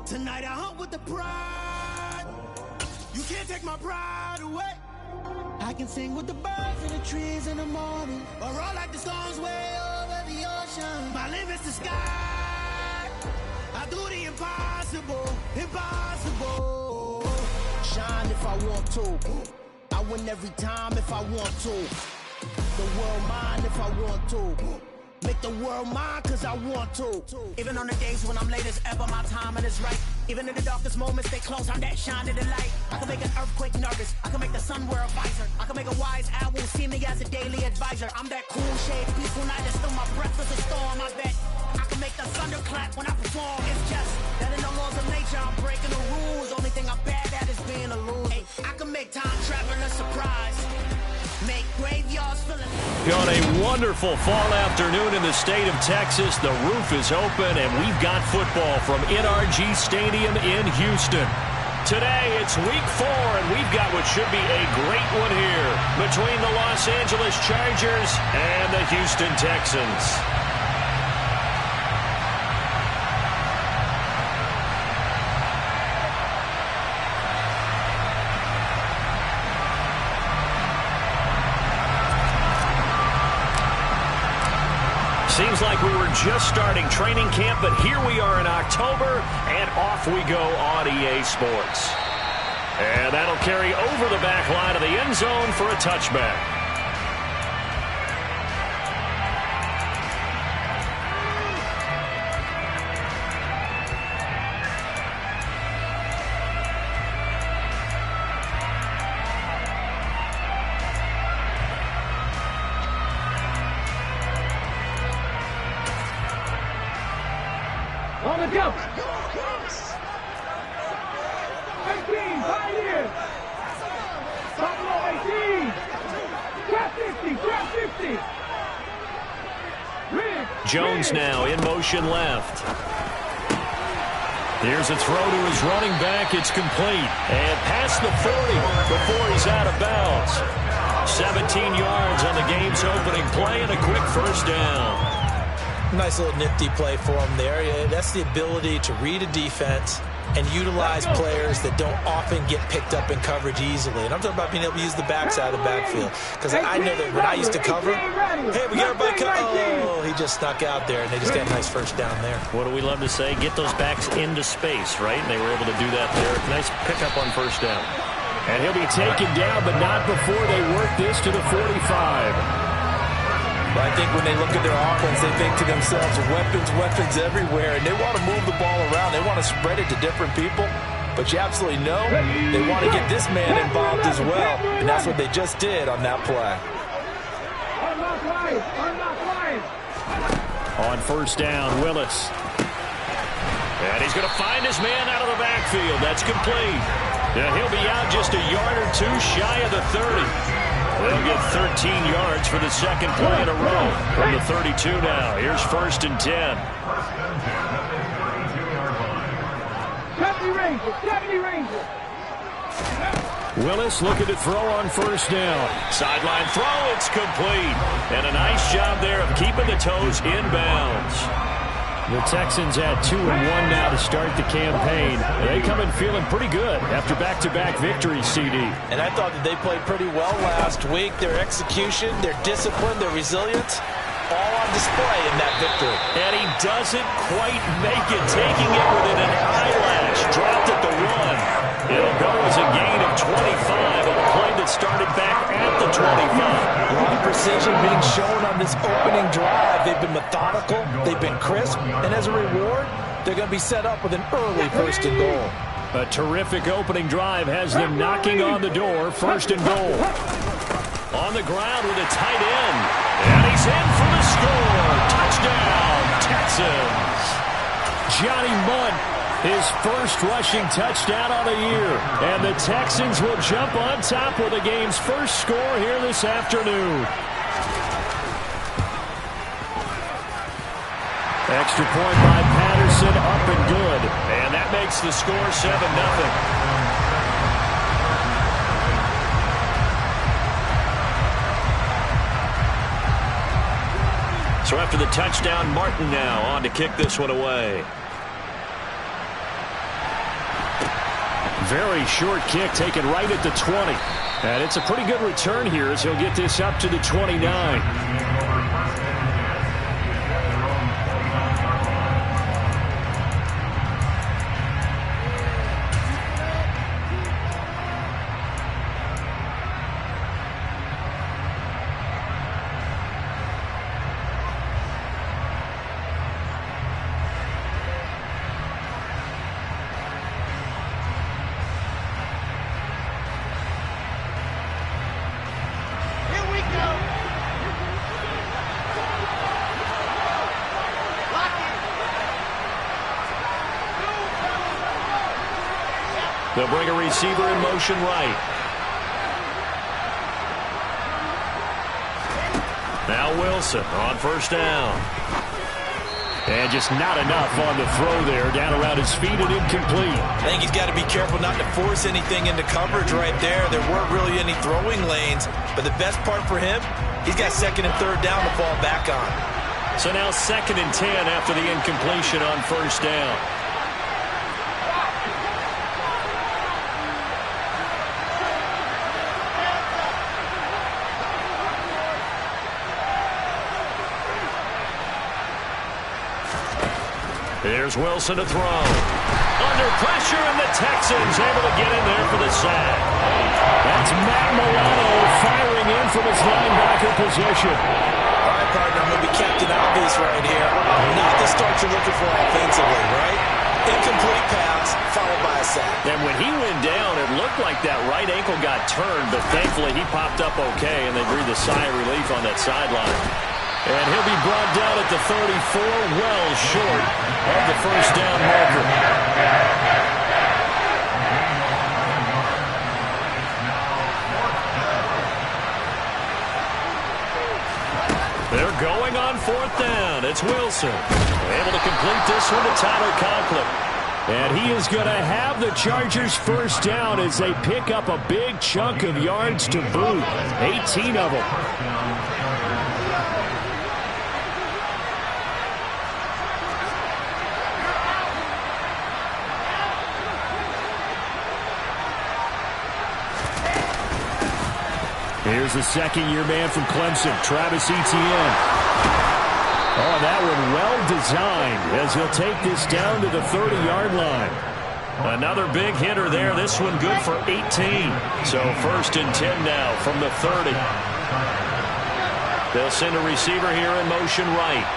Tonight I hunt with the pride. You can't take my pride away. I can sing with the birds and the trees in the morning, or roll like the storms way over the ocean. My limit's the sky. I do the impossible, impossible. Shine if I want to. I win every time if I want to. The world mine if I want to. Make the world mine cause I want to. Even on the days when I'm late as ever, my timing is right. Even in the darkest moments, stay close, I'm that shine in the light. I can make an earthquake nervous, I can make the sun wear a visor. I can make a wise owl see me as a daily advisor. I'm that cool shade, peaceful night, and still my breath is a storm. I bet I can make the thunder clap when I perform. It's just that in the laws of nature, I'm breaking the rules. Only thing I'm bad at is being a loser. Hey, I can make time travel a surprise. Make graveyards full of... On a wonderful fall afternoon in the state of Texas, the roof is open, and we've got football from NRG Stadium in Houston. Today, it's week 4, and we've got what should be a great one here between the Los Angeles Chargers and the Houston Texans. Seems like we were just starting training camp, but here we are in October, and off we go on EA Sports. And that'll carry over the back line of the end zone for a touchback. On the go. 18, Pioneers. Buffalo 18. Trap 50, trap 50. Jones now in motion left. Here's a throw to his running back. It's complete. And past the 40 before he's out of bounds. 17 yards on the game's opening play and a quick first down. Nice little nifty play for him there. Yeah, that's the ability to read a defense and utilize players that don't often get picked up in coverage easily. And I'm talking about being able to use the backside of the backfield. Because I know that when I used to cover, hey, we got everybody covered. Oh, he just snuck out there, and they just got a nice first down there. What do we love to say? Get those backs into space, right? And they were able to do that there. Nice pickup on first down. And he'll be taken down, but not before they work this to the 45. But I think when they look at their offense, they think to themselves, weapons everywhere, and they want to move the ball around. They want to spread it to different people. But you absolutely know they want to get this man involved as well, and that's what they just did on that play. On first down, Willis. And he's going to find his man out of the backfield. That's complete. And he'll be out just a yard or two shy of the 30. They'll get 13 yards for the second play in a row from the 32 now. Here's first and 10. Willis looking to throw on first down. Sideline throw, it's complete. And a nice job there of keeping the toes in bounds. The Texans at 2-1 now to start the campaign. They come in feeling pretty good after back-to-back victories, CD. And I thought that they played pretty well last week. Their execution, their discipline, their resilience, all on display in that victory. And he doesn't quite make it, taking it within an eyelash. Dropped at the 1. It'll go as a gain of 25 on a play that started back at the 25. A lot of precision being shown on this opening drive. They've been methodical, they've been crisp, and as a reward, they're going to be set up with an early first and goal. A terrific opening drive has them knocking on the door, first and goal. On the ground with a tight end, and he's in for the score. Touchdown, Texans. Johnny Munt, his first rushing touchdown on the year. And the Texans will jump on top with the game's first score here this afternoon. Extra point by Patterson, up and good. And that makes the score 7-0. So after the touchdown, Martin now on to kick this one away. very short kick taken right at the 20. And it's a pretty good return here as he'll get this up to the 29. They'll bring a receiver in motion right. Now Wilson on first down. And just not enough on the throw there. Down around his feet and incomplete. I think he's got to be careful not to force anything into coverage right there. There weren't really any throwing lanes. But the best part for him, he's got second and third down to fall back on. So now 2nd and 10 after the incompletion on first down. Here's Wilson to throw. Under pressure, and the Texans able to get in there for the sack. That's Matt Milano firing in from his linebacker position. All right, partner, I'm going to be Captain Obvious right here. Not the start you're looking for offensively, right? Incomplete pass, followed by a sack. And when he went down, it looked like that right ankle got turned, but thankfully he popped up okay, and they breathed a sigh of relief on that sideline. And he'll be brought down at the 34, well short of the first down marker. They're going on 4th down. It's Wilson. Able to complete this one to Tyler Conklin. And he is going to have the Chargers first down as they pick up a big chunk of yards to boot. 18 of them. Here's the second-year man from Clemson, Travis Etienne. Oh, that one well designed as he'll take this down to the 30-yard line. Another big hitter there. This one good for 18. So 1st and 10 now from the 30. They'll send a receiver here in motion right.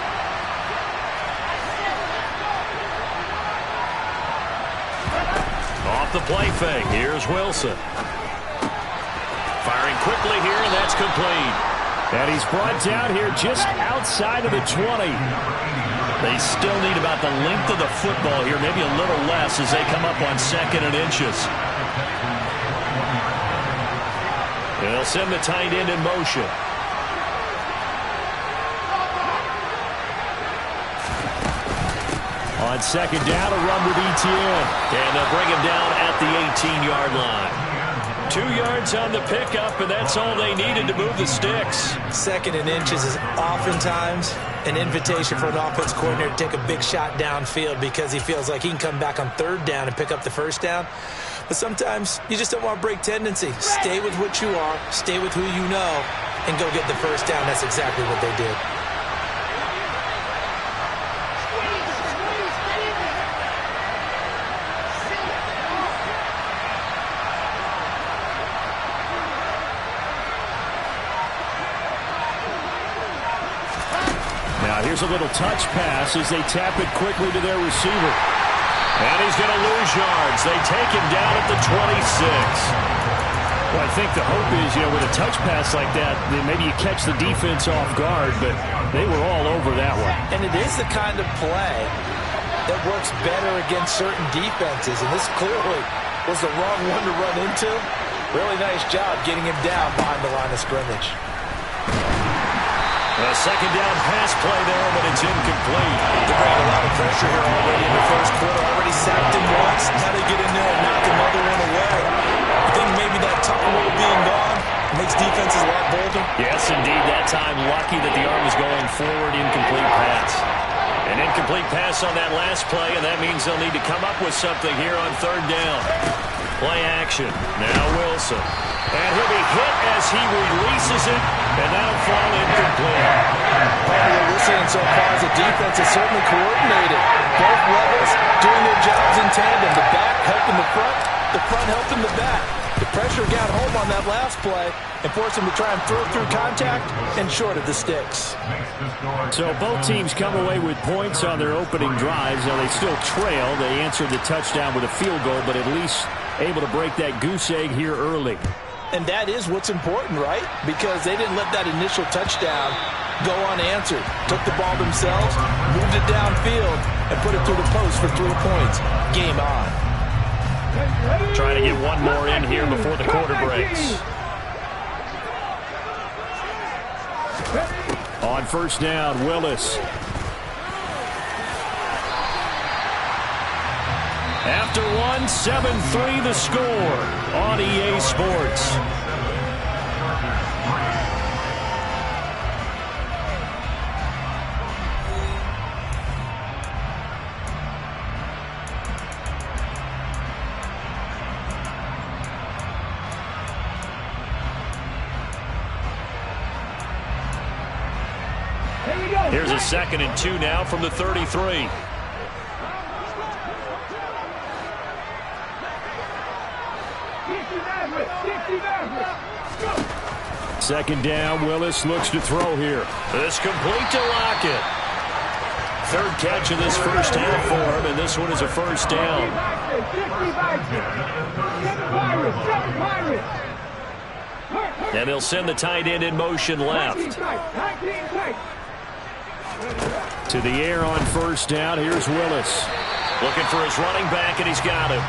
Off the play fake. Here's Wilson. Firing quickly here, and that's complete. And he's brought down here just outside of the 20. They still need about the length of the football here, maybe a little less as they come up on 2nd and inches. They'll send the tight end in motion. On 2nd down, a run with Etienne. And they'll bring him down at the 18-yard line. 2 yards on the pickup, and that's all they needed to move the sticks. 2nd and inches is oftentimes an invitation for an offense coordinator to take a big shot downfield because he feels like he can come back on 3rd down and pick up the first down. But sometimes you just don't want to break tendency. Stay with what you are, stay with who you know, and go get the first down. That's exactly what they did. Here's a little touch pass as they tap it quickly to their receiver. And he's going to lose yards. They take him down at the 26. Well, I think the hope is, with a touch pass like that, maybe you catch the defense off guard, but they were all over that one. And it is the kind of play that works better against certain defenses, and this clearly was the wrong one to run into. Really nice job getting him down behind the line of scrimmage. A 2nd down pass play there, but it's incomplete. They're bringing a lot of pressure here already in the first quarter. Already sacked him once. Now they get in there and knock another one away. I think maybe that tunnel being gone makes defenses a lot bolder. Yes, indeed. That time, lucky that the arm was going forward. Incomplete pass. An incomplete pass on that last play, and that means they'll need to come up with something here on 3rd down. Play action. Now Wilson. And he'll be hit as he releases it, and that'll fall incomplete. What we're seeing so far as the defense is certainly coordinated. Both levels doing their jobs in tandem. The back helping the front helping the back. The pressure got home on that last play and forced him to try and throw through contact and short of the sticks. So both teams come away with points on their opening drives. Now they still trail. They answered the touchdown with a field goal, but at least able to break that goose egg here early. And that is what's important, right? Because they didn't let that initial touchdown go unanswered. Took the ball themselves, moved it downfield, and put it through the post for 3 points. Game on. Trying to get one more in here before the quarter breaks. On first down, Willis. After one, 7-3 the score on EA Sports. Here's a 2nd and 2 now from the 33. Second down, Willis looks to throw here. This complete to Lockett. 3rd catch of this first half for him, and this one is a first down. And they'll send the tight end in motion left. To the air on first down. Here's Willis. Looking for his running back, and he's got him.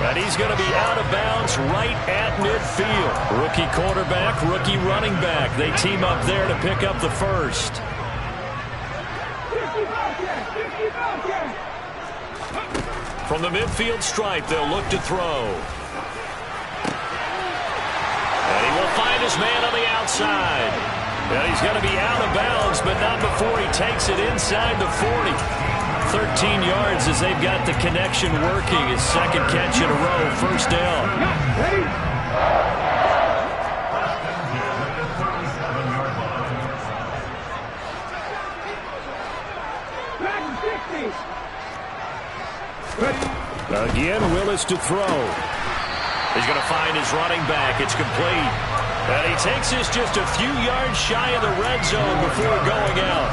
And he's going to be out of bounds right at midfield. Rookie quarterback, rookie running back. They team up there to pick up the first. From the midfield stripe, they'll look to throw. And he will find his man on the outside. And he's going to be out of bounds, but not before he takes it inside the 40. 13 yards as they've got the connection working. His 2nd catch in a row, first down. Again, Willis to throw. He's going to find his running back. It's complete. And he takes this just a few yards shy of the red zone before going out.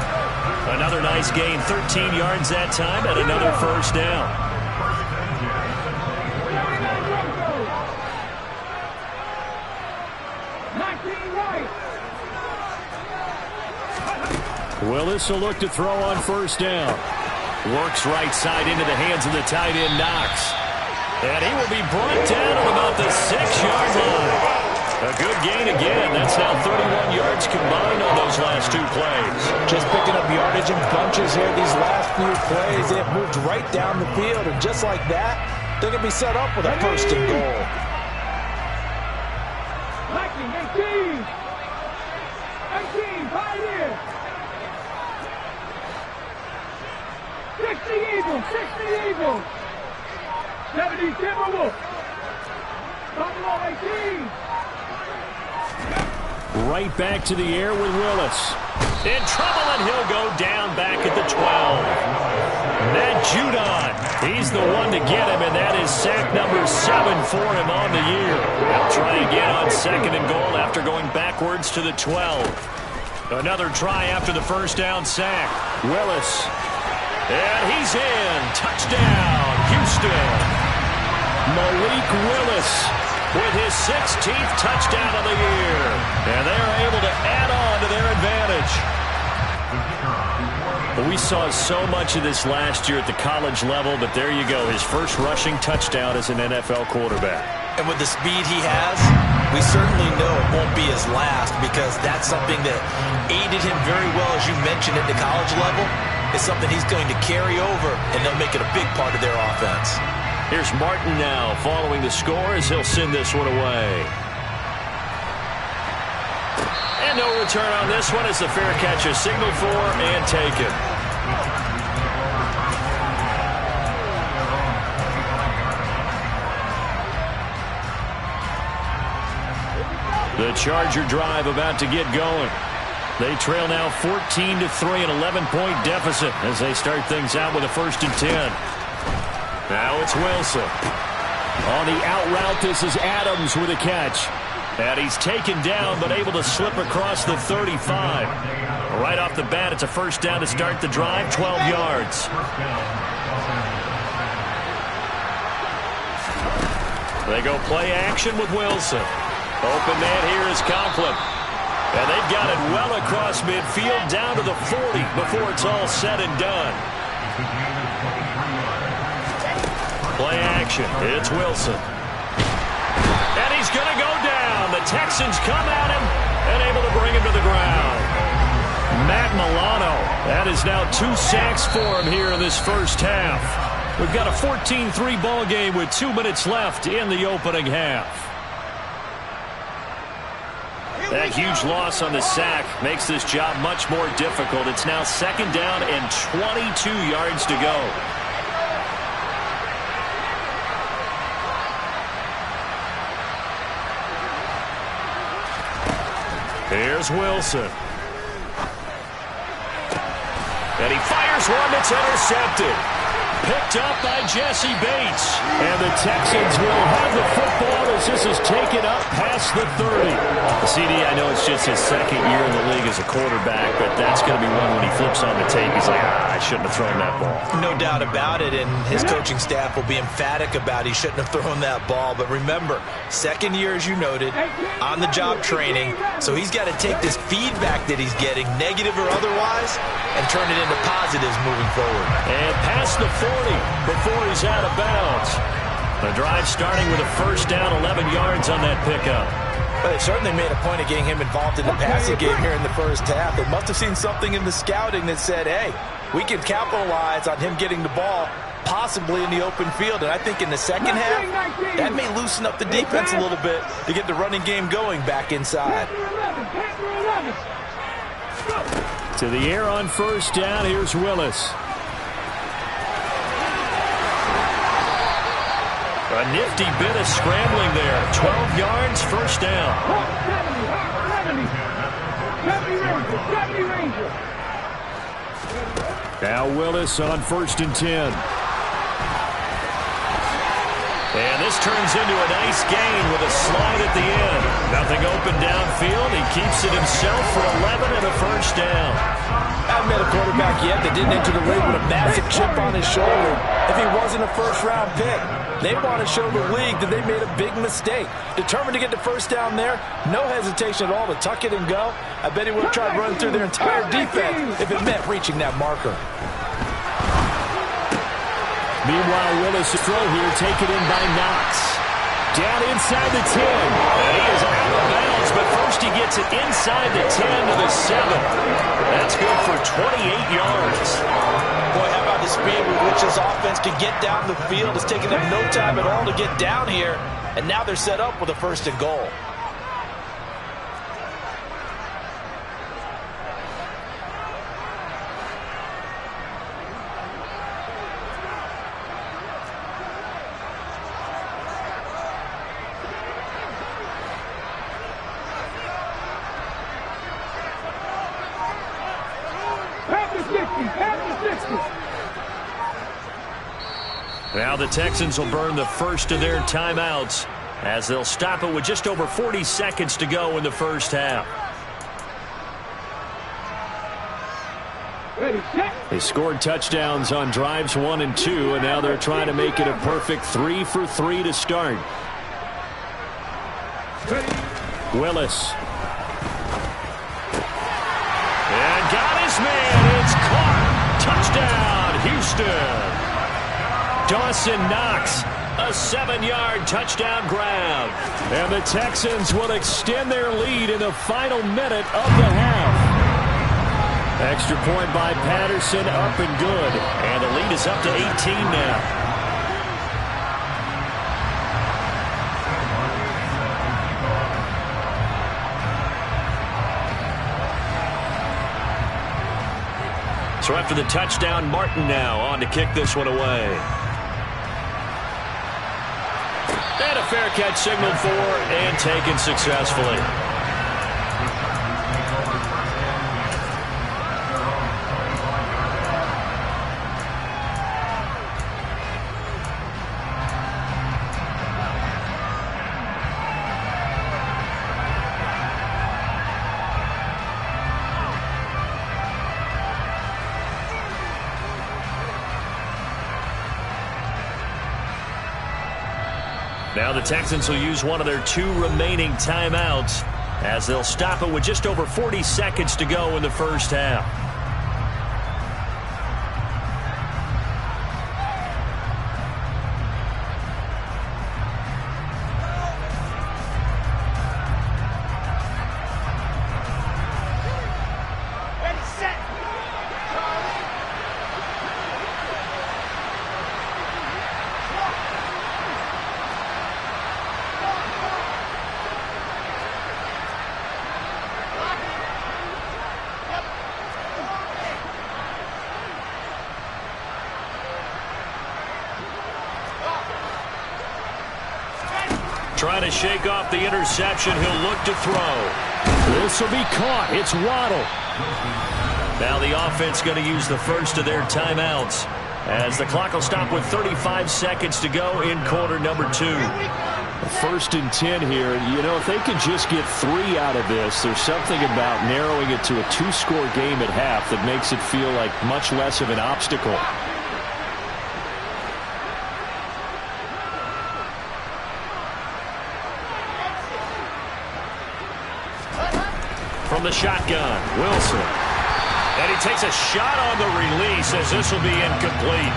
Another nice gain, 13 yards that time, and another first down. Willis will look to throw on first down. Works right side into the hands of the tight end, Knox. And he will be brought down at about the 6-yard line. A good gain again. That's now 31 yards combined on those last 2 plays. Just picking up yardage in bunches here these last few plays. They have moved right down the field, and just like that, they're going to be set up with a first and goal. 18, Pioneer. 60 Eagles, 70 Timberwolves. Buffalo 18. Right back to the air with Willis. In trouble, and he'll go down back at the 12. Matt Judon, he's the one to get him, and that is sack number 7 for him on the year. They'll try again on 2nd and goal after going backwards to the 12. Another try after the first down sack. Willis. And he's in. Touchdown, Houston. Malik Willis with his 16th touchdown of the year. And they're able to add on to their advantage. We saw so much of this last year at the college level, but there you go. His first rushing touchdown as an NFL quarterback. And with the speed he has, we certainly know it won't be his last, because that's something that aided him very well, as you mentioned, at the college level. It's something he's going to carry over, and they'll make it a big part of their offense. Here's Martin now following the score as he'll send this one away. And no return on this one as the fair catch is signaled for and taken. The Charger drive about to get going. They trail now 14-3, an 11-point deficit as they start things out with a 1st and 10. Now it's Wilson. On the out route, this is Adams with a catch. And he's taken down, but able to slip across the 35. Right off the bat, it's a 1st down to start the drive, 12 yards. They go play action with Wilson. Open man here is Conklin. And they've got it well across midfield down to the 40 before it's all said and done. Play action. It's Wilson. And he's going to go down. The Texans come at him and able to bring him to the ground. Matt Milano. That is now 2 sacks for him here in this 1st half. We've got a 14-3 ball game with 2 minutes left in the opening half. That huge loss on the sack makes this job much more difficult. It's now 2nd down and 22 yards to go. Here's Wilson. And he fires one that's intercepted. Picked up by Jesse Bates. And the Texans will have the football as this is taken up past the 30. CD, I know it's just his 2nd year in the league as a quarterback, but that's going to be one when he flips on the tape. He's like, I shouldn't have thrown that ball. No doubt about it, and his coaching staff will be emphatic about he shouldn't have thrown that ball. But remember, 2nd year, as you noted, on-the-job training, so he's got to take this feedback that he's getting, negative or otherwise, and turn it into positives moving forward. And past the 40 before he's out of bounds. The drive starting with a 1st down, 11 yards on that pickup. Well, they certainly made a point of getting him involved in the passing game here in the 1st half. They must have seen something in the scouting that said, hey, we can capitalize on him getting the ball possibly in the open field. And I think in the 2nd half, that may loosen up the defense a little bit to get the running game going back inside. To the air on 1st down, here's Willis. A nifty bit of scrambling there. 12 yards, 1st down. Now Willis on 1st and 10. And this turns into a nice gain with a slide at the end. Nothing open downfield. He keeps it himself for 11 and a 1st down. I haven't met a quarterback yet that didn't enter the league with a massive chip on his shoulder if he wasn't a 1st-round pick. They want to show the league that they made a big mistake. Determined to get the 1st down there, no hesitation at all to tuck it and go. I bet he would have tried running through their entire defense if it meant reaching that marker. Meanwhile, Willis' throw here taken in by Knox. Down inside the 10. And he is out of bounds, but first he gets it inside the 10 to the 7. That's good for 28 yards. Boy, how about the speed with which this offense can get down the field? It's taken them no time at all to get down here, and now they're set up with a 1st and goal. Now the Texans will burn the 1st of their timeouts as they'll stop it with just over 40 seconds to go in the 1st half. They scored touchdowns on drives 1 and 2, and now they're trying to make it a perfect 3 for 3 to start. Willis. And got his man. It's caught. Touchdown, Houston. Dawson Knox, a 7-yard touchdown grab. And the Texans will extend their lead in the final minute of the half. Extra point by Patterson, up and good. And the lead is up to 18 now. So after the touchdown, Martin now on to kick this one away. And a fair catch signaled for and taken successfully. Now the Texans will use one of their 2 remaining timeouts as they'll stop it with just over 40 seconds to go in the first half. Trying to shake off the interception. He'll look to throw. This will be caught. It's Waddle. Now the offense going to use the first of their timeouts as the clock will stop with 35 seconds to go in quarter number 2. 1st and 10 here. You know, if they could just get 3 out of this, there's something about narrowing it to a 2-score game at half that makes it feel like much less of an obstacle. From the shotgun, Wilson. And he takes a shot on the release as this will be incomplete.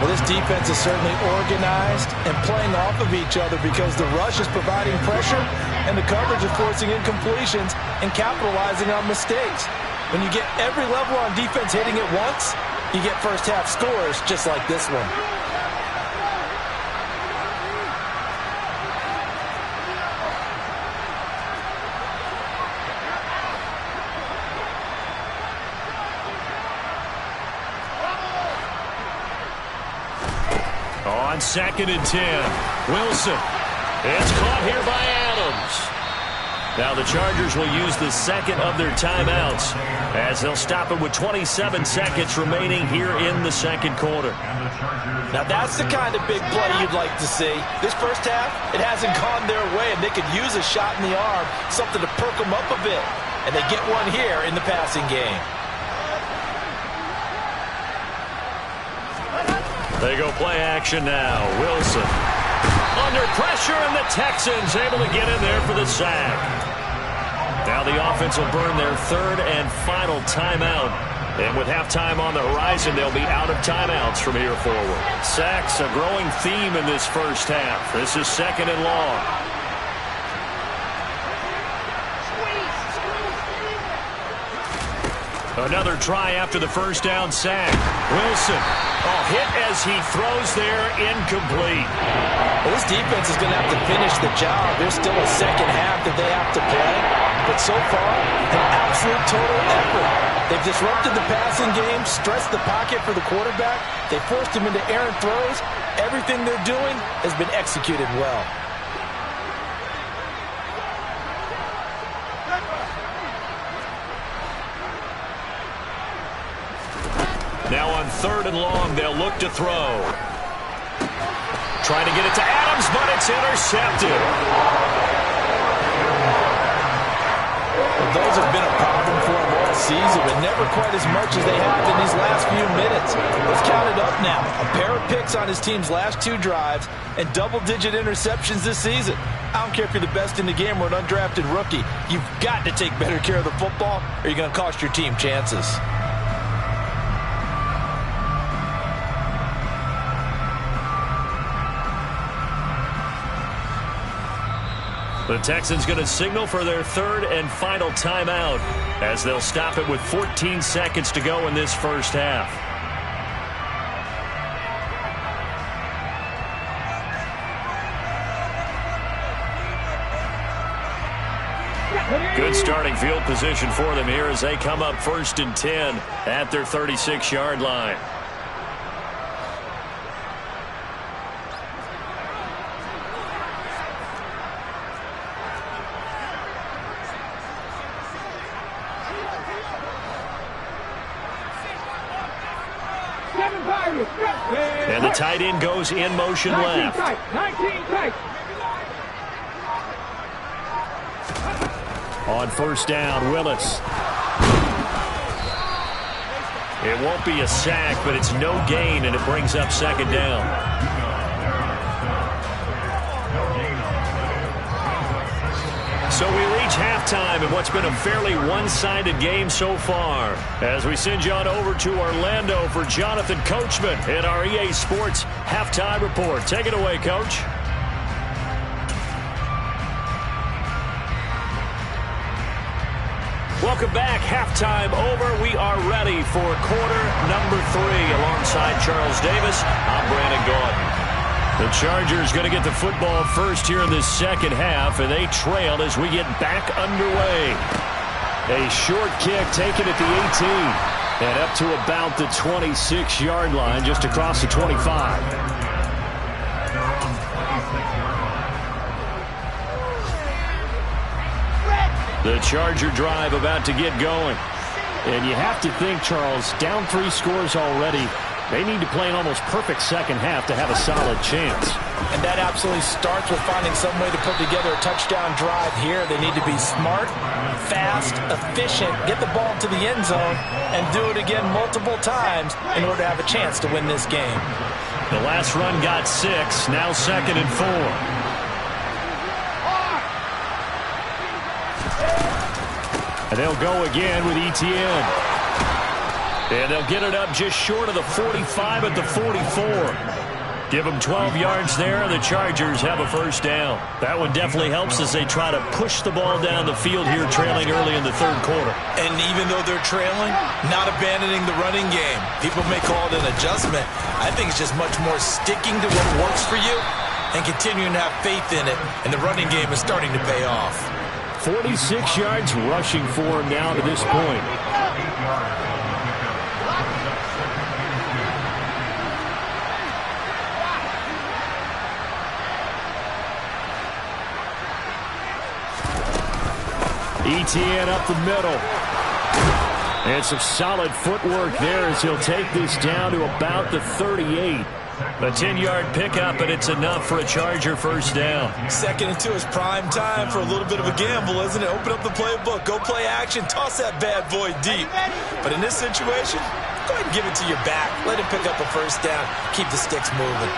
Well, this defense is certainly organized and playing off of each other because the rush is providing pressure and the coverage is forcing incompletions and capitalizing on mistakes. When you get every level on defense hitting it once, you get first half scores just like this one. On 2nd and 10, Wilson. It's caught here by Adams. Now the Chargers will use the second of their timeouts as they'll stop it with 27 seconds remaining here in the second quarter. Now that's the kind of big play you'd like to see. This first half, it hasn't gone their way, and they could use a shot in the arm, something to perk them up a bit. And they get one here in the passing game. They go play action now. Wilson under pressure, and the Texans able to get in there for the sack. Now the offense will burn their 3rd and final timeout. And with halftime on the horizon, they'll be out of timeouts from here forward. Sacks, a growing theme in this first half. This is 2nd and long. Another try after the first down sack. Wilson, hit as he throws there, incomplete. Well, this defense is going to have to finish the job. There's still a second half that they have to play. But so far, an absolute total effort. They've disrupted the passing game, stressed the pocket for the quarterback. They forced him into errant throws. Everything they're doing has been executed well. Now on 3rd and long, they'll look to throw. Trying to get it to Adams, but it's intercepted. Well, those have been a problem for him all season, but never quite as much as they have in these last few minutes. Let's count it up now. A pair of picks on his team's last 2 drives and double-digit interceptions this season. I don't care if you're the best in the game or an undrafted rookie. You've got to take better care of the football or you're going to cost your team chances. The Texans going to signal for their 3rd and final timeout as they'll stop it with 14 seconds to go in this first half. Good starting field position for them here as they come up 1st and 10 at their 36-yard line. And the tight end goes in motion left. 19 tight. On 1st down, Willis. It won't be a sack, but it's no gain, and it brings up 2nd down. halftime in what's been a fairly one-sided game so far. As we send you on over to Orlando for Jonathan Coachman in our EA Sports Halftime Report. Take it away, Coach. Welcome back. Halftime over. We are ready for quarter number 3. Alongside Charles Davis, I'm Brandon Gaudin. The Chargers going to get the football first here in this second half, and they trail as we get back underway. A short kick taken at the 18 and up to about the 26-yard line, just across the 25. The Charger drive about to get going. And you have to think, Charles, down 3 scores already. They need to play an almost perfect second half to have a solid chance. And that absolutely starts with finding some way to put together a touchdown drive here. They need to be smart, fast, efficient, get the ball to the end zone, and do it again multiple times in order to have a chance to win this game. The last run got 6, now 2nd and 4. And they'll go again with Etienne. And they'll get it up just short of the 45 at the 44. Give them 12 yards there, and the Chargers have a first down. That one definitely helps as they try to push the ball down the field here, trailing early in the third quarter. And even though they're trailing, not abandoning the running game. People may call it an adjustment. I think it's just much more sticking to what works for you and continuing to have faith in it. And the running game is starting to pay off. 46 yards rushing for him now to this point. Etienne up the middle. And some solid footwork there as he'll take this down to about the 38. A 10-yard pickup, and it's enough for a Charger first down. 2nd and 2 is prime time for a little bit of a gamble, isn't it? Open up the playbook, go play action, toss that bad boy deep. But in this situation, go ahead and give it to your back. Let him pick up a first down. Keep the sticks moving.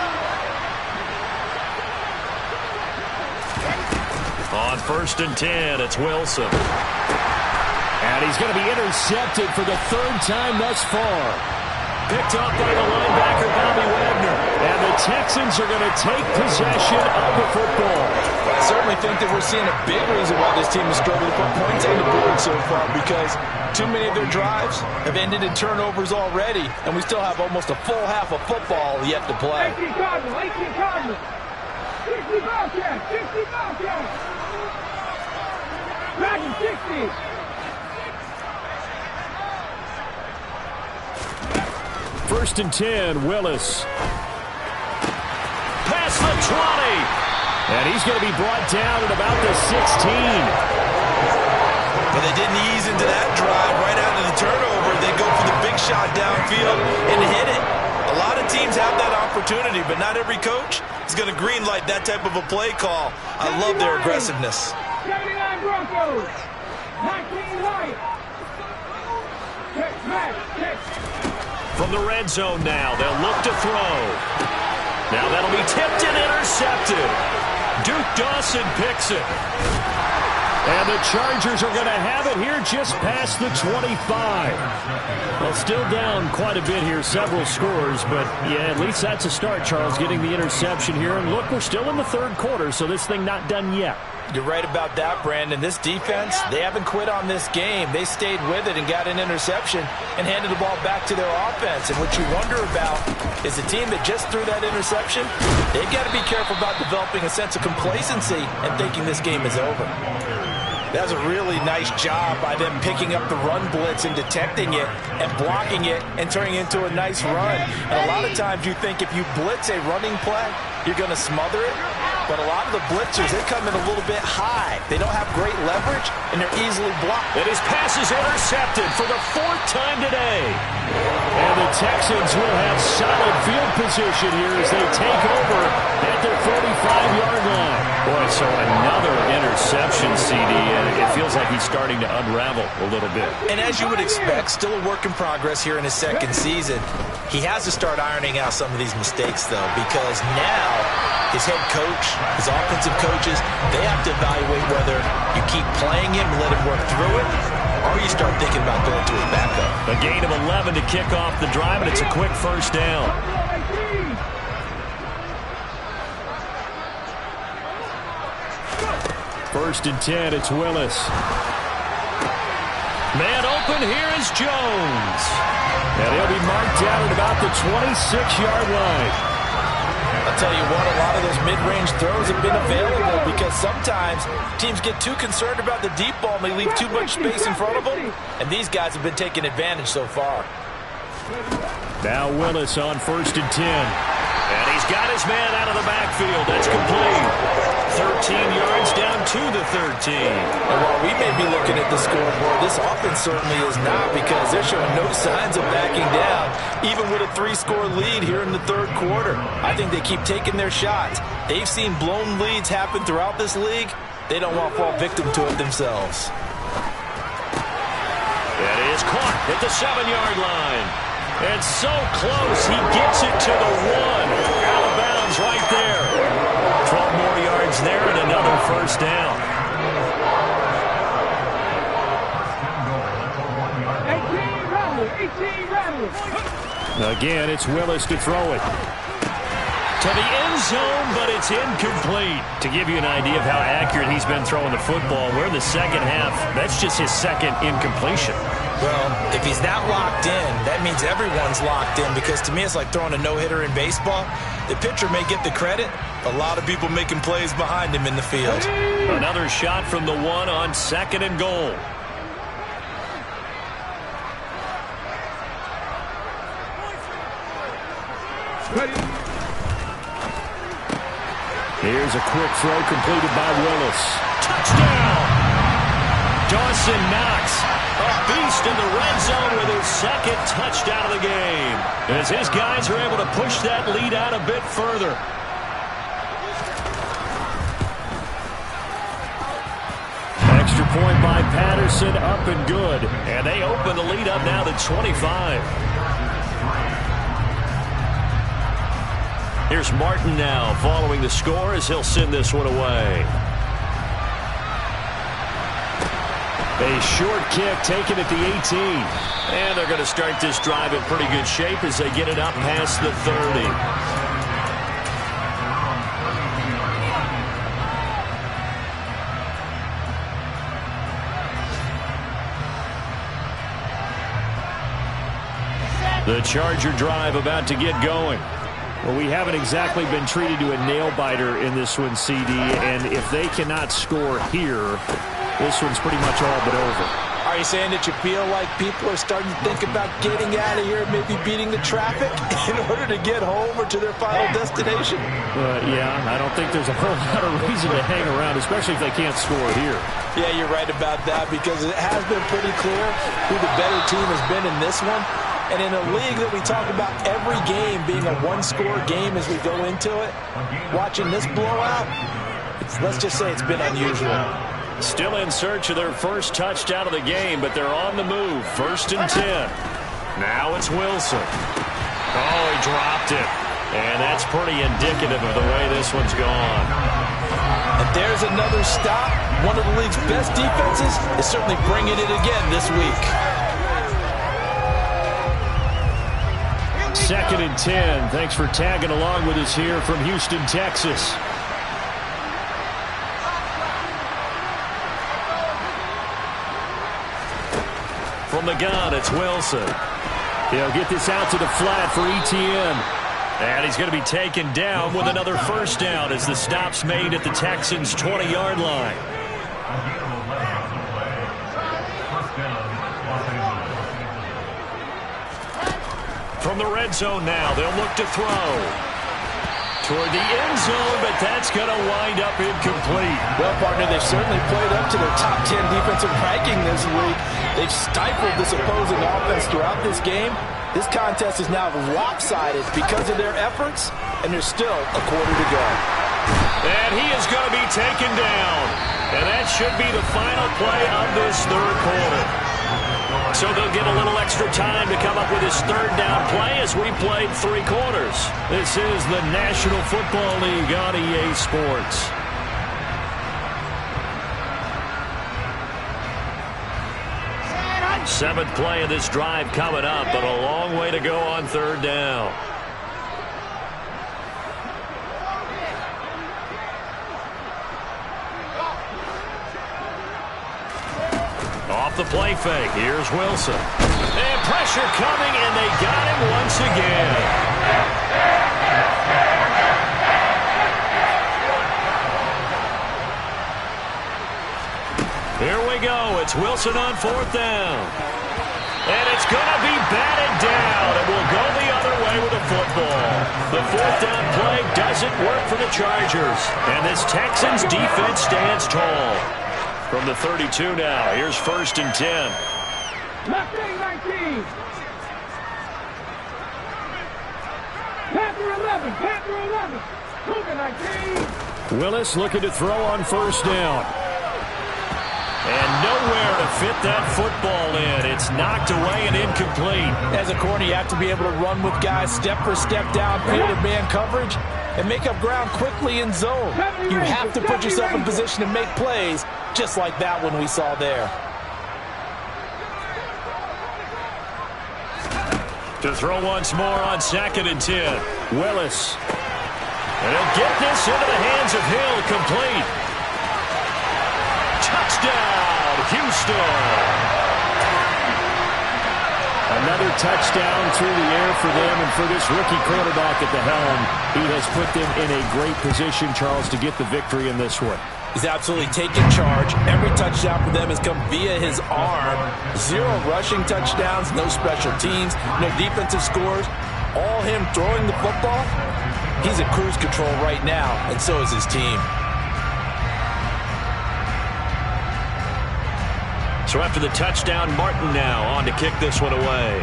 On 1st and 10, it's Wilson. And he's going to be intercepted for the 3rd time thus far. Picked up by the linebacker, Bobby Wagner. And the Texans are going to take possession of the football. I certainly think that we're seeing a big reason why this team has struggled to put points on the board so far, because too many of their drives have ended in turnovers already, and we still have almost a full half of football yet to play. 18 Cardinals. 60 Bobcats. 60 Bobcats. Back in 60. First and 10, Willis. Past the 20. And he's going to be brought down at about the 16. But they didn't ease into that drive right out of the turnover. They go for the big shot downfield and hit it. A lot of teams have that opportunity, but not every coach is going to greenlight that type of a play call. I love their aggressiveness. 79 Broncos. 19 Light. From the red zone now, they'll look to throw. Now that'll be tipped and intercepted. Duke Dawson picks it. And the Chargers are going to have it here just past the 25. Well, still down quite a bit here, several scores, but yeah, at least that's a start, Charles, getting the interception here. And look, we're still in the third quarter, so this thing not done yet. You're right about that, Brandon. This defense, they haven't quit on this game. They stayed with it and got an interception and handed the ball back to their offense. And what you wonder about is the team that just threw that interception, they've got to be careful about developing a sense of complacency and thinking this game is over. That was a really nice job by them picking up the run blitz and detecting it and blocking it and turning it into a nice run. And a lot of times you think if you blitz a running play, you're going to smother it. But a lot of the blitzers, they come in a little bit high. They don't have great leverage, and they're easily blocked. And his pass is intercepted for the 4th time today. And the Texans will have solid field position here as they take over at their 45-yard line. Boy, so another interception, CD, and it feels like he's starting to unravel a little bit. And as you would expect, still a work in progress here in his second season. He has to start ironing out some of these mistakes, though, because now his head coach, his offensive coaches, they have to evaluate whether you keep playing him, let him work through it, or you start thinking about going to his backup. A gain of 11 to kick off the drive, and it's a quick first down. First and 10, it's Willis. Man open, here is Jones. And he'll be marked down at about the 26-yard line. I'll tell you what, a lot of those mid-range throws have been available because sometimes teams get too concerned about the deep ball and they leave too much space in front of them, and these guys have been taking advantage so far. Now Willis on first and 10. And he's got his man out of the backfield. That's complete. 13 yards down to the 13. And while we may be looking at the scoreboard, this offense certainly is not, because they're showing no signs of backing down, even with a 3-score lead here in the third quarter. I think they keep taking their shots. They've seen blown leads happen throughout this league. They don't want to fall victim to it themselves. It is caught at the 7-yard line. And so close, he gets it to the 1. Out of bounds right there. 12 more yards there and another first down. 18 rattle. Again, it's Willis to throw it. To the end zone, but it's incomplete. To give you an idea of how accurate he's been throwing the football, we're in the second half. That's just his second incompletion. Well, if he's not locked in, that means everyone's locked in, because to me it's like throwing a no-hitter in baseball. The pitcher may get the credit. A lot of people making plays behind him in the field. Another shot from the 1 on second and goal. Here's a quick throw completed by Willis. Touchdown! Dawson Knox, a beast in the red zone with his second touchdown of the game, as his guys are able to push that lead out a bit further. Extra point by Patterson, up and good. And they open the lead up now to 25. Here's Martin now following the score as he'll send this one away. A short kick taken at the 18. And they're going to start this drive in pretty good shape as they get it up past the 30. The Charger drive about to get going. Well, we haven't exactly been treated to a nail-biter in this one, CD, and if they cannot score here, this one's pretty much all but over. Are you saying that you feel like people are starting to think about getting out of here and maybe beating the traffic in order to get home or to their final destination? Yeah, I don't think there's a whole lot of reason to hang around, especially if they can't score here. Yeah, you're right about that, because it has been pretty clear who the better team has been in this one. And in a league that we talk about every game being a one-score game as we go into it, watching this blowout, let's just say it's been unusual. Still in search of their first touchdown of the game, but they're on the move. First and 10. Now it's Wilson. Oh, he dropped it. And that's pretty indicative of the way this one's gone. And there's another stop. One of the league's best defenses is certainly bringing it again this week. Second and 10. Thanks for tagging along with us here from Houston, Texas. From the gun, it's Wilson. He'll get this out to the flat for Etienne. And he's going to be taken down with another first down as the stop's made at the Texans' 20-yard line. From the red zone now, they'll look to throw. Toward the end zone, but that's going to wind up incomplete. Well, partner, they've certainly played up to their top 10 defensive ranking this week. They've stifled this opposing offense throughout this game. This contest is now lopsided because of their efforts, and there's still a quarter to go. And he is going to be taken down. And that should be the final play of this third quarter. So they'll get a little extra time to come up with his third down play as we played 3 quarters. This is the National Football League on EA Sports. Seventh play of this drive coming up, but a long way to go on third down. Off the play fake, here's Wilson. And pressure coming, and they got him once again. Here we go. It's Wilson on 4th down. And it's going to be batted down. It will go the other way with the football. The 4th down play doesn't work for the Chargers. And this Texans defense stands tall. From the 32 now, here's 1st and 10. Left wing 19. Panther 11. Panther 11. Cougar 19. Willis looking to throw on 1st down. And nowhere to fit that football in. It's knocked away and incomplete. As a corner, you have to be able to run with guys step for step downfield in man coverage and make up ground quickly in zone. You have to put yourself in position to make plays, just like that one we saw there. To throw once more on 2nd and 10. Willis. And he'll get this into the hands of Hill, complete. Touchdown, Houston. Another touchdown through the air for them, and for this rookie quarterback at the helm, he has put them in a great position, Charles, to get the victory in this one. He's absolutely taken charge. Every touchdown for them has come via his arm. 0 rushing touchdowns, no special teams, no defensive scores. All him throwing the football. He's at cruise control right now, and so is his team. So after the touchdown, Martin now on to kick this one away.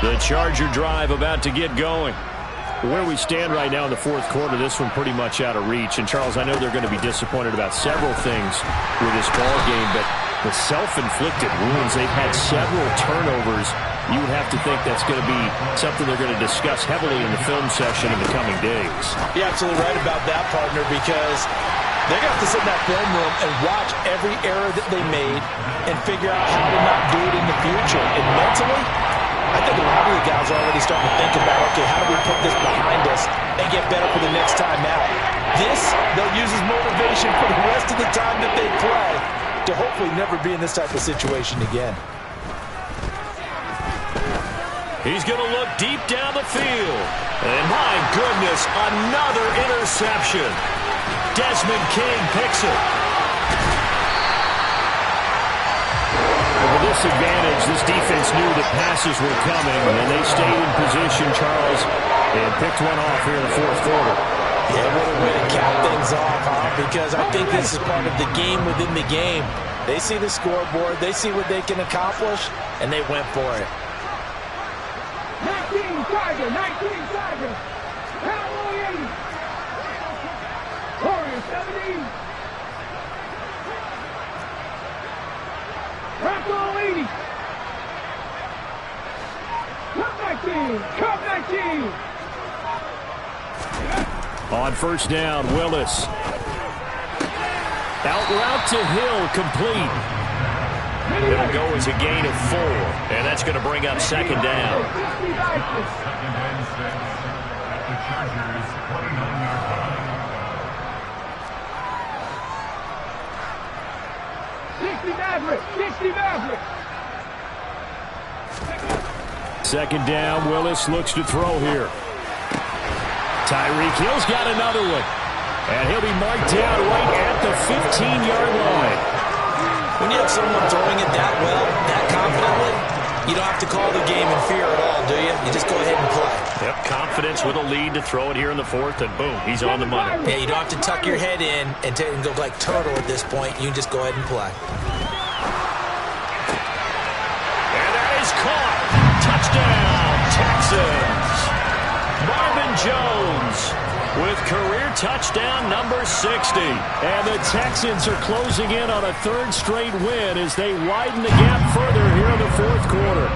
The Charger drive about to get going. Where we stand right now in the 4th quarter, this one pretty much out of reach. And, Charles, I know they're going to be disappointed about several things with this ball game, but the self-inflicted wounds, they've had several turnovers. You would have to think that's going to be something they're going to discuss heavily in the film session in the coming days. You're absolutely right about that, partner, because they're going to have to sit in that film room and watch every error that they made and figure out how to not do it in the future. And mentally, I think a lot of the guys are already starting to think about, okay, how do we put this behind us and get better for the next time out? This, they'll use as motivation for the rest of the time that they play to hopefully never be in this type of situation again. He's going to look deep down the field. And my goodness, another interception. Desmond King picks it. With this advantage, this defense knew that passes were coming, and they stayed in position, Charles, and picked one off here in the 4th quarter. Yeah, what a way to cap things off, huh? Because I think this is part of the game within the game. They see the scoreboard, they see what they can accomplish, and they went for it. 19 Tiger, 19 Tiger. Cowboy 80. Warrior 70. Rocco 80. Cup 19. Cup 19. On 1st down, Willis. Out route to Hill, complete. It'll go as a gain of 4, and that's going to bring up 2nd down. Second down, Willis looks to throw here. Tyreek Hill's got another one. And he'll be marked down right at the 15-yard line. When you have someone throwing it that well, that confidently, you don't have to call the game in fear at all, do you? You just go ahead and play. Yep, confidence with a lead to throw it here in the fourth, and boom, he's on the money. Yeah, you don't have to tuck your head in and go like turtle at this point. You can just go ahead and play. And that is caught. Touchdown, Texans. Marvin Jones with career touchdown number 60. And the Texans are closing in on a third straight win as they widen the gap further here in the fourth quarter.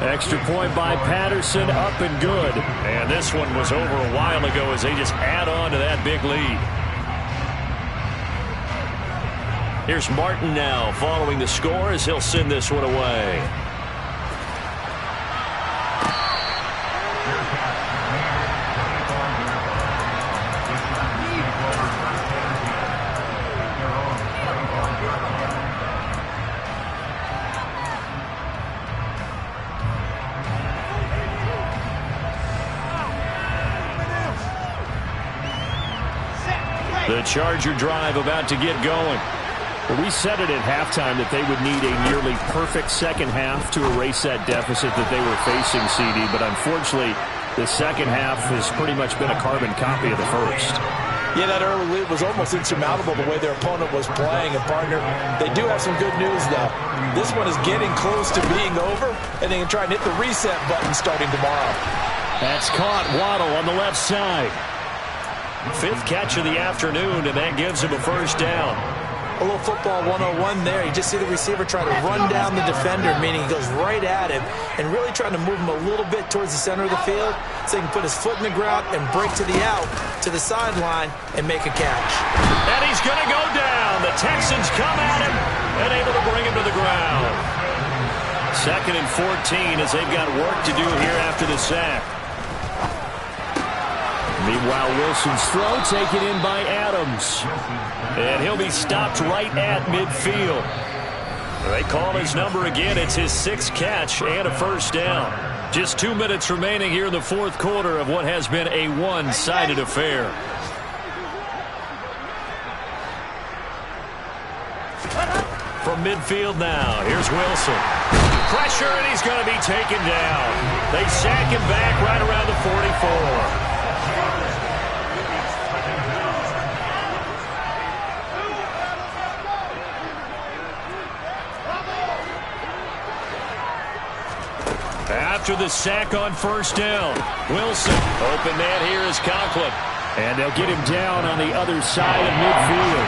Extra point by Patterson, up and good. And this one was over a while ago as they just add on to that big lead. Here's Martin now following the score as he'll send this one away. The Charger drive about to get going. Well, we said it at halftime that they would need a nearly perfect second half to erase that deficit that they were facing, CD. But unfortunately, the second half has pretty much been a carbon copy of the first. Yeah, that early lead was almost insurmountable the way their opponent was playing. And, partner, they do have some good news, though. This one is getting close to being over, and they can try and hit the reset button starting tomorrow. That's caught. Waddle on the left side. Fifth catch of the afternoon, and that gives him a first down. A little football 101 there. You just see the receiver try to run down the defender, meaning he goes right at him, and really trying to move him a little bit towards the center of the field so he can put his foot in the ground and break to the out, to the sideline, and make a catch. And he's going to go down. The Texans come at him and able to bring him to the ground. 2nd and 14 as they've got work to do here after the sack. Meanwhile, Wilson's throw taken in by Adams. And he'll be stopped right at midfield. They call his number again. It's his 6th catch and a first down. Just 2 minutes remaining here in the fourth quarter of what has been a one-sided affair. From midfield now, here's Wilson. Pressure, and he's going to be taken down. They sack him back right around the 44. After the sack on first down, Wilson. Open man here is Conklin. And they'll get him down on the other side of midfield.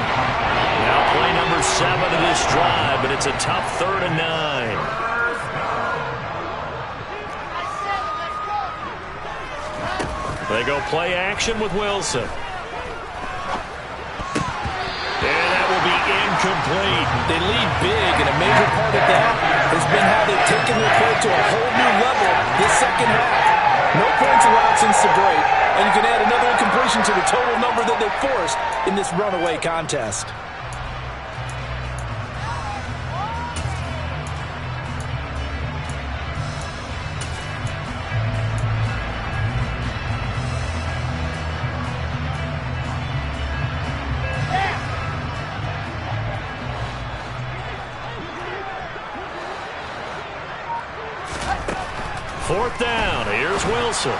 Now play number 7 of this drive, but it's a tough 3rd and 9. They go play action with Wilson. And that will be incomplete. They lead big, and a major part of that has been how they've taken their play to a whole new level this second half. No points allowed since the break, and you can add another incompletion to the total number that they forced in this runaway contest. Fourth down, here's Wilson.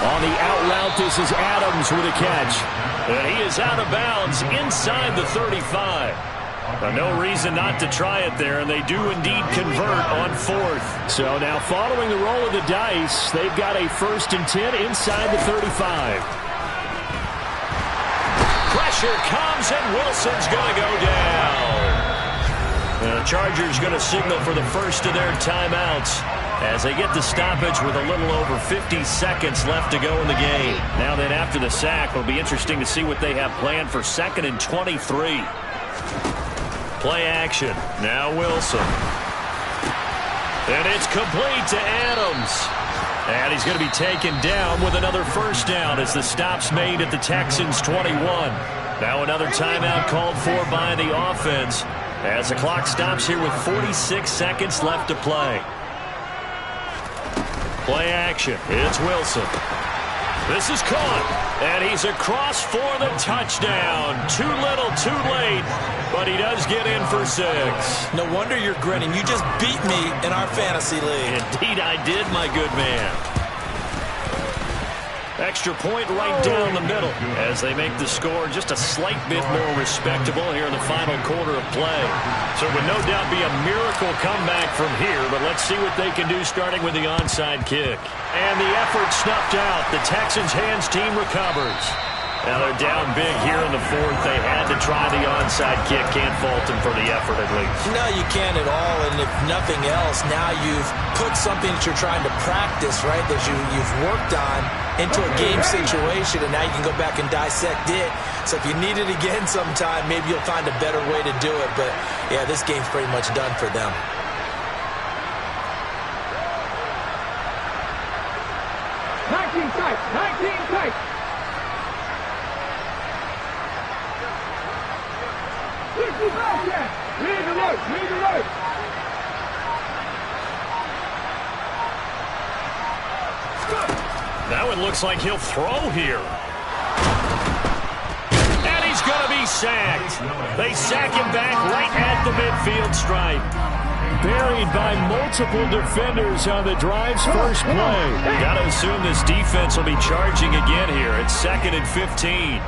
On the out route, this is Adams with a catch. And he is out of bounds inside the 35. No reason not to try it there, and they do indeed convert on 4th. So now following the roll of the dice, they've got a 1st and 10 inside the 35. Pressure comes, and Wilson's going to go down. The Chargers going to signal for the first of their timeouts as they get the stoppage with a little over 50 seconds left to go in the game. Now then, after the sack, it'll be interesting to see what they have planned for 2nd and 23. Play action. Now Wilson. And it's complete to Adams. And he's going to be taken down with another first down as the stop's made at the Texans' 21. Now another timeout called for by the offense as the clock stops here with 46 seconds left to play. Play action. It's Wilson. This is caught, and he's across for the touchdown. Too little, too late, but he does get in for 6. No wonder you're grinning. You just beat me in our fantasy league. Indeed I did, my good man. Extra point right down the middle as they make the score just a slight bit more respectable here in the final quarter of play. So it would no doubt be a miracle comeback from here, but let's see what they can do starting with the onside kick. And the effort snuffed out. The Texans hands team recovers. Now they're down big here in the fourth. They had to try the onside kick. Can't fault them for the effort at least. No, you can't at all. And if nothing else, now you've put something that you're trying to practice, right, that you've worked on into a game situation, and now you can go back and dissect it. So if you need it again sometime, maybe you'll find a better way to do it. But, yeah, this game's pretty much done for them. Tight. Lead the road. Now it looks like he'll throw here. And he's going to be sacked. They sack him back right at the midfield stripe. Buried by multiple defenders on the drive's first play. Got to assume this defense will be charging again here. It's 2nd and 15.